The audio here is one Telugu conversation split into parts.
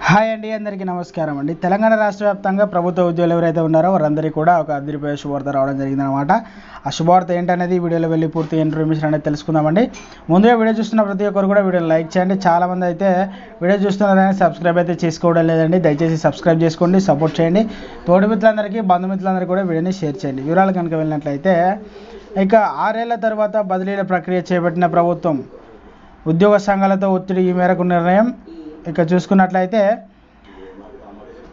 హాయ్ అండి, అందరికీ నమస్కారం అండి. తెలంగాణ రాష్ట్ర వ్యాప్తంగా ప్రభుత్వ ఉద్యోగులు ఎవరైతే ఉన్నారో వారందరికీ కూడా ఒక అదిరిపోయే శుభవార్త రావడం జరిగిందనమాట. ఆ శుభవార్త ఏంటనేది వీడియోలో వెళ్ళి పూర్తి ఇన్ఫర్మేషన్ అనేది తెలుసుకుందామండి. ముందుగా వీడియో చూస్తున్న ప్రతి ఒక్కరు కూడా వీడియోని లైక్ చేయండి. చాలామంది అయితే వీడియో చూస్తున్నారని సబ్స్క్రైబ్ అయితే చేసుకోవడం లేదండి. దయచేసి సబ్స్క్రైబ్ చేసుకోండి, సపోర్ట్ చేయండి. తోటి మిత్రులందరికీ, బంధుమిత్రులందరికీ కూడా వీడియోని షేర్ చేయండి. వివరాలు కనుక వెళ్ళినట్లయితే, ఇక 6 ఏళ్ల తర్వాత బదిలీల ప్రక్రియ చేపట్టిన ప్రభుత్వం ఉద్యోగ సంఘాలతో ఒత్తిడి ఈ మేరకు నిర్ణయం. ఇక చూసుకున్నట్లయితే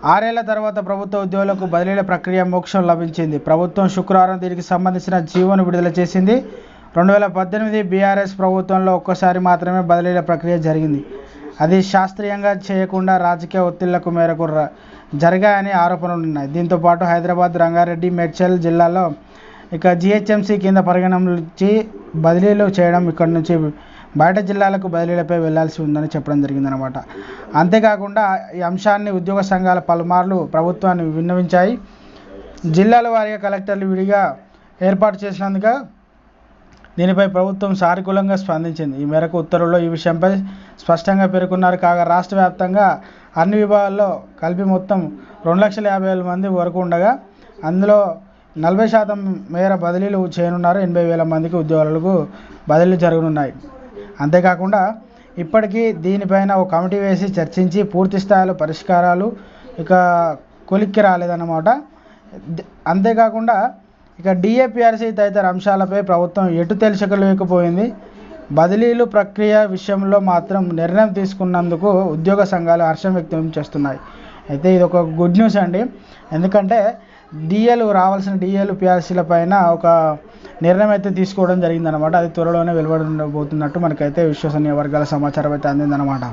6 ఏళ్ల తర్వాత ప్రభుత్వ ఉద్యోగులకు బదిలీల ప్రక్రియ మోక్షం లభించింది. ప్రభుత్వం శుక్రవారం దీనికి సంబంధించిన జీవోను విడుదల చేసింది. 2018 బీఆర్ఎస్ ప్రభుత్వంలో ఒక్కసారి మాత్రమే బదిలీల ప్రక్రియ జరిగింది. అది శాస్త్రీయంగా చేయకుండా రాజకీయ ఒత్తిళ్లకు మేరకు జరిగాయని ఆరోపణలు ఉన్నాయి. దీంతో పాటు హైదరాబాద్, రంగారెడ్డి, మేడ్చల్ జిల్లాల్లో ఇక జీహెచ్ఎంసీ కింద పరిగణించి బదిలీలు చేయడం, ఇక్కడి నుంచి బయట జిల్లాలకు బదిలీలపై వెళ్లాల్సి ఉందని చెప్పడం జరిగిందనమాట. అంతేకాకుండా ఈ అంశాన్ని ఉద్యోగ సంఘాల పలుమార్లు ప్రభుత్వాన్ని విన్నవించాయి. జిల్లాల వారీగా కలెక్టర్లు విడిగా ఏర్పాటు చేసినందుకు దీనిపై ప్రభుత్వం సానుకూలంగా స్పందించింది. ఈ మేరకు ఉత్తర్వుల్లో ఈ విషయంపై స్పష్టంగా పేర్కొన్నారు. కాగా రాష్ట్ర వ్యాప్తంగా అన్ని విభాగాల్లో కలిపి మొత్తం 2,50,000 మంది వరకు ఉండగా అందులో 40% మేర బదిలీలు చేయనున్నారు. 80,000 మందికి ఉద్యోగాలకు బదిలీలు జరగనున్నాయి. అంతేకాకుండా ఇప్పటికీ దీనిపైన ఒక కమిటీ వేసి చర్చించి పూర్తి స్థాయిలో పరిష్కారాలు ఇక కొలిక్కి రాలేదన్నమాట. అంతేకాకుండా ఇక డిఏపిఆర్సీ తదితర అంశాలపై ప్రభుత్వం ఎటు తెలుసుకోలేకపోయింది. బదిలీలు ప్రక్రియ విషయంలో మాత్రం నిర్ణయం తీసుకున్నందుకు ఉద్యోగ సంఘాలు హర్షం వ్యక్తం చేస్తున్నాయి. అయితే ఇది ఒక గుడ్ న్యూస్ అండి. ఎందుకంటే రావాల్సిన డిఏలు, పిఆర్సీల పైన ఒక నిర్ణయం అయితే తీసుకోవడం జరిగిందనమాట. అది త్వరలోనే వెలువడబోతున్నట్టు మనకైతే విశ్వసనీయ వర్గాల సమాచారం అయితే అందిందనమాట.